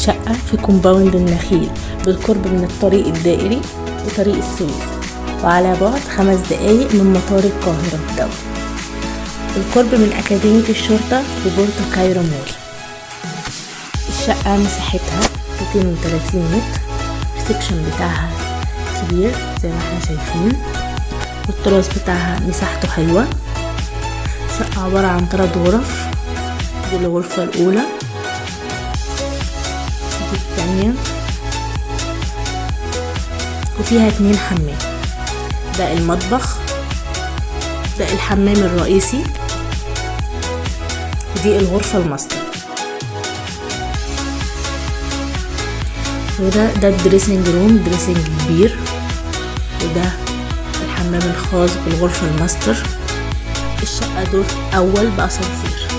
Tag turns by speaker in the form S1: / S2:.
S1: شقة في كومباوند النخيل بالقرب من الطريق الدائري وطريق السويس، وعلى بعد 5 دقايق من مطار القاهرة الدولي، بالقرب من أكاديمية الشرطة وبورتو كايرو مول. الشقة مساحتها 230 متر، السكشن بتاعها كبير زي ما احنا شايفين، والتراس بتاعها مساحته حلوة. شقة عبارة عن 3 غرف، دي الغرفة الأولى، دي الثانية، وفيها 2 حمام. ده المطبخ، ده الحمام الرئيسي، ودي الغرفة الماستر، وده الدريسنج روم، دريسنج كبير، وده الحمام الخاص بالغرفة الماستر. الشقة دور أول بأسانسير.